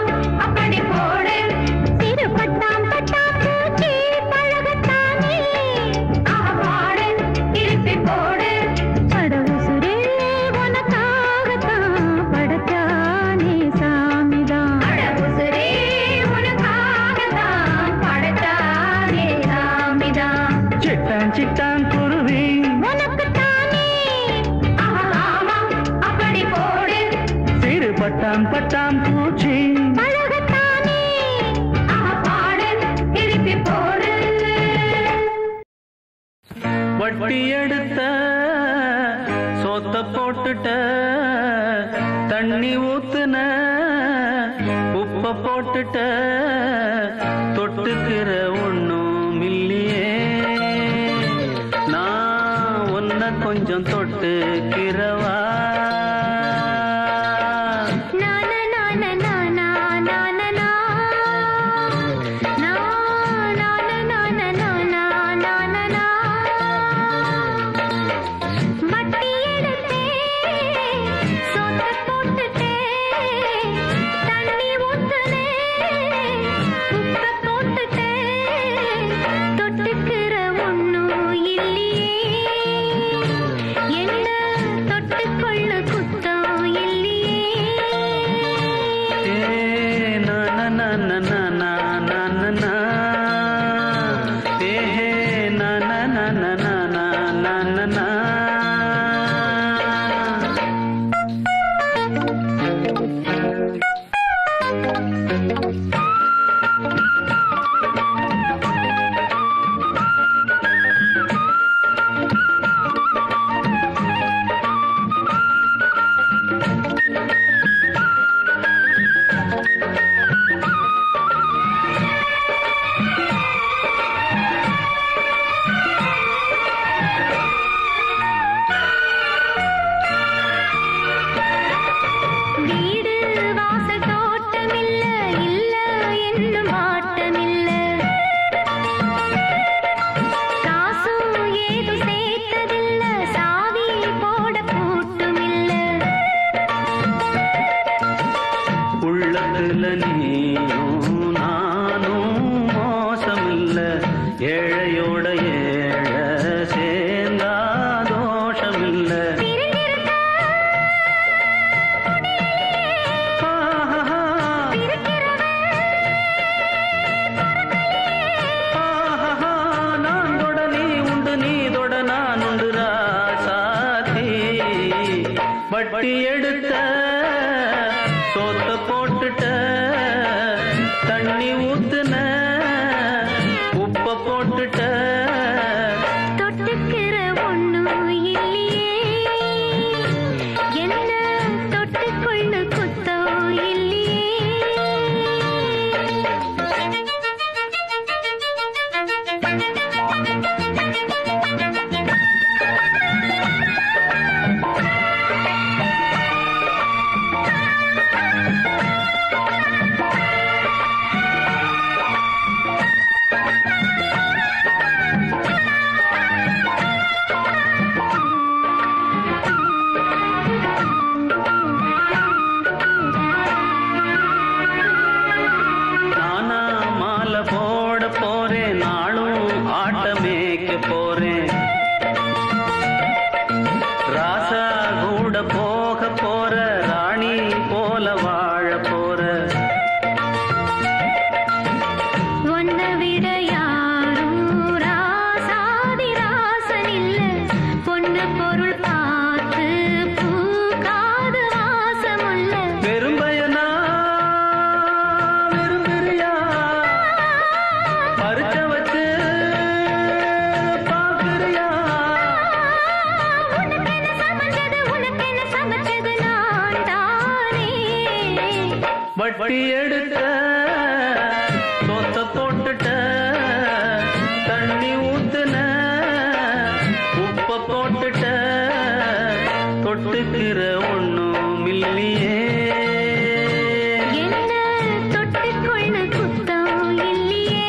அப்படி போடு சிறு பட்டாம் பட்டாம் பூச்சி பழகத்தானே ஆவாடு திருப்பி போடு அட உசுரே உனக்காகத்தான் படைச்சானே சாமிதான் அட உசுரே உனக்காகத்தான் படைச்சானே சாமிதான் சிட்டான் சிட்டான் குருவி உனக்கு தானே ஆமா அப்படி போடு சிறு பட்டாம் பட்டாம் பூச்சி பழகத்தானே ஆவாடு திருப்பி போடு வட்டி எடுத்த சோத்த போட்டுட்ட தண்ணி ஊத்துன உப்ப போட்டுட்ட தொட்டுக்கிற ஒண்ணும் இல்லையே நான் உன்னை கொஞ்சம் தொட்டுக்கிறவா தொட்டுக்கிற ஒண்ணும் இல்லையே என்ன தொட்டுக்கொள்ள குத்தம் இல்லையே வீடு வாசல் தோட்டமில்ல இல்ல என்னும் ஆட்டமில்ல காசும் ஏதும் சேர்த்ததில்ல சாவி போட கூட்டுமில்ல உள்ளத்துல நீயும் நானும் மோசமில்ல ஏழையோட ஏழை சேர்ந்தா தோஷமில்ல நான் தொட நீ உண்டு நீ தொட நான் உண்டு ராசாத்தி வட்டி எடுத்த சோத்த போட்டுட்ட தண்ணி ஊத்துன உப்ப போட்டுட்ட தொட்டுக்கிற ஒண்ணும் இல்லையே என்ன தொட்டுக்கொள்ள குத்தம் இல்லையே வட்டி எடுத்த தோத்த போட்டுட்ட தண்ணி ஊத்துன உப்ப போட்டுட்ட தொட்டுக்கிற ஒண்ணும் இல்லையே என்ன தொட்டுக்கொள்ள குத்தம் இல்லையே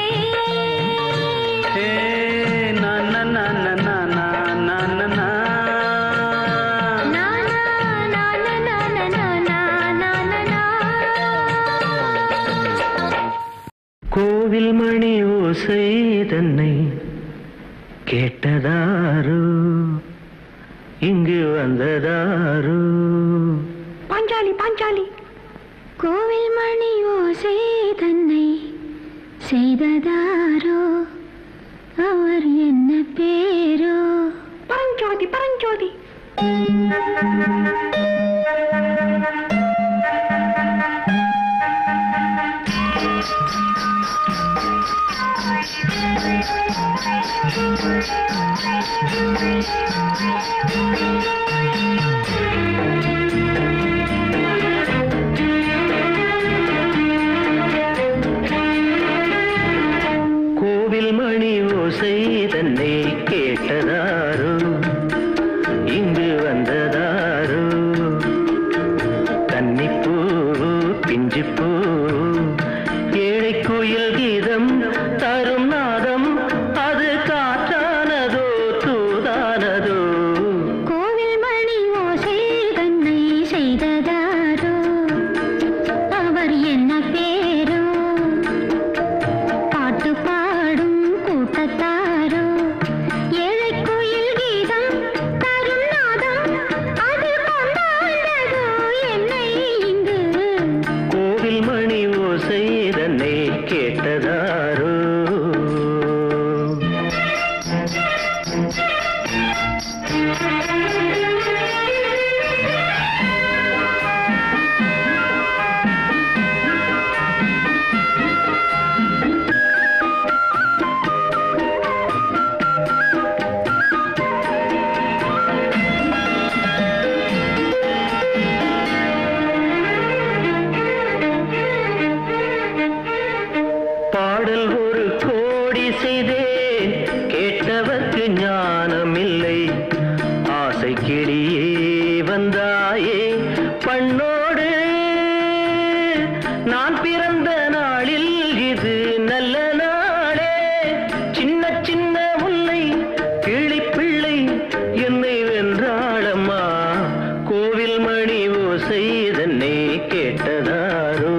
கோவில் மணி ஓசை தன்னை கேட்டதாரு இங்கு வந்ததாரு பாஞ்சாலி பாஞ்சாலி கோவில் மணி ஓசை தன்னை செய்ததாரோ அவர் என்ன பேரோ பரஞ்சோதி பரஞ்சோதி கோவில் மணி ஓசை தன்னை கேட்டதாரோ இங்கு வந்ததாரோ கன்னிப்பூ பிஞ்சிப்பூ ஏழை கோயில் கீதம் தரும் நாதம் அது காற்றானதோ தூதானதோ கோவில் மணி ஓசை தன்னை செய்ததாரோ அவர் என்ன பேரோ பாட்டு பாடும் கூட்டத்தாரோ ஏழை கோயில் கீதம் தரும் நாதம் அது கொண்டாண்டதோ என்னை இங்கு கோவில் மணி ஓசை தன்னை கேட்டதாரோ பாடல் ஒரு கோடி செய்தே கேட்டவர்க்கு ஞானமில்லை ஆசை கிளியே வந்தாயே பண்ணோடு நான் பிறந்த நாளில் இது நல்ல நாளே சின்ன சின்ன முல்லை கிளிப்பிள்ளை என்னை வென்றாளம்மா கோவில் மணி ஓசை தன்னை கேட்டதாரோ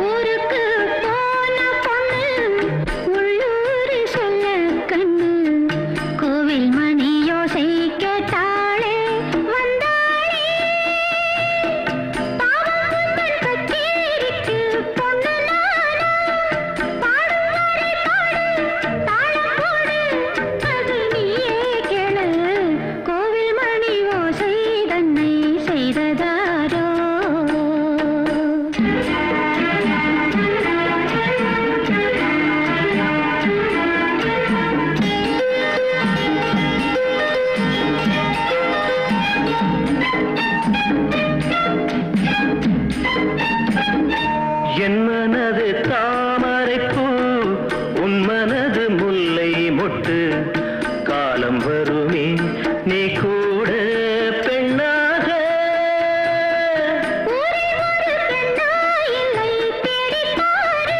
ஊருக்கு போன பொண்ணு உள்ளூர் சொல்ல கண்ணு கோவில் மணி யோசை கேட்டாளே வந்தாளே பாவங்கள் கச்சேரிக்கு பொண்ணு நானா பாடும் வரை பாடு தாளம் போடு அது நீயே கேளு கோவில் மணி ஓசை தன்னை செய்ததாரோ என் மனது தாமரைப்பூ உன் மனது முல்லை மொட்டு காலம் வருமே நீ கூட பெண்ணாக ஊரே ஒரு பெண்ணா இல்லை தேடிப் பாரு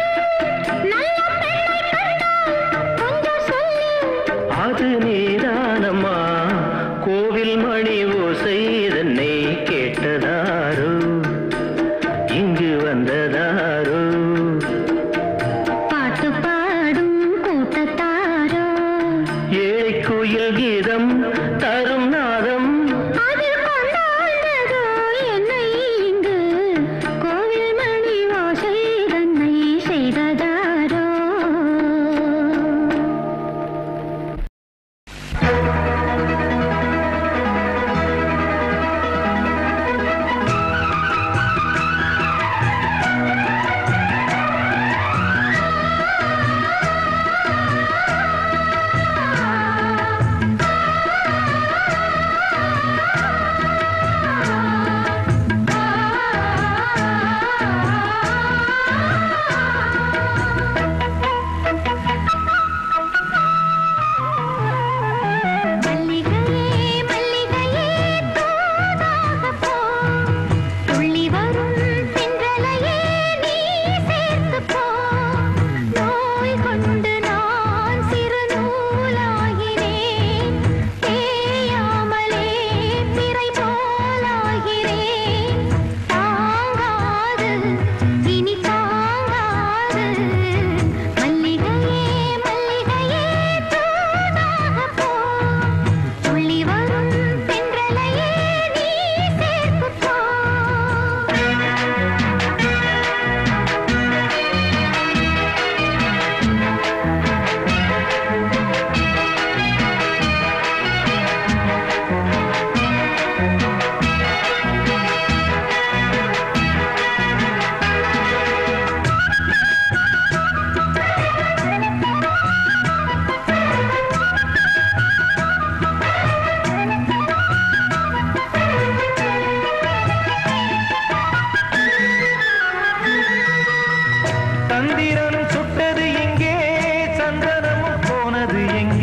நல்ல பெண்ணை கண்டால் கொஞ்சம் சொல்லு அது நீதானம்மா கோவில் மணி ஓசை தன்னை கேட்டதாரோ இங்கு வந்ததாரோ பாட்டு பாடும் கூட்டத்தாரோ ஏழை கோயில் கீதம் தரும் நாதம் அது கொண்டாண்டதோ என்னை இங்கு கோவில் மணி ஓசை தன்னை செய்ததாரோ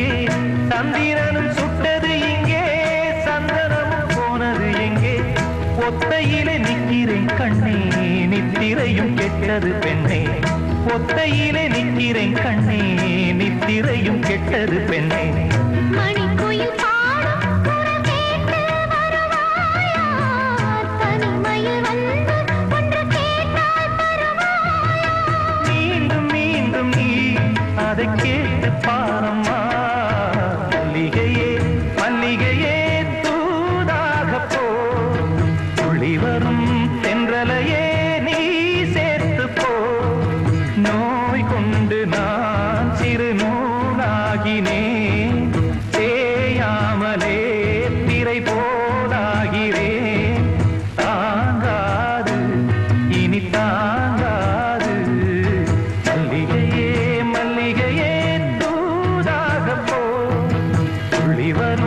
எங்கே சந்திரனும் சுட்டது இங்கே சந்தனமும் போனது எங்கே ஒத்தையிலே நிற்கிறேன் கண்ணே நித்திரையும் கெட்டது பெண்ணே ஒத்தையிலே நிற்கிறேன் கண்ணே நித்திரையும் கெட்டது பெண்ணே மணிக்குயில் பாடும் குரல் கேட்டு வருவாயா தனிமையில் வந்து ஒன்று கேட்டால் தருவாயா மீண்டும் மீண்டும் நீ அதை கேட்டு பாரம்மா மல்லிகையே மல்லிகையே தூதாக போ துளி வரும் தென்றலையே நீ சேர்த்து போ நோய் கொண்டு நான் சிறு நூலாகினேன் தேயாமலே திரை போலாகிறேன் தாங்காது இனி தாங்காது மல்லிகையே மல்லிகையே தூதாக போ துளி வரும்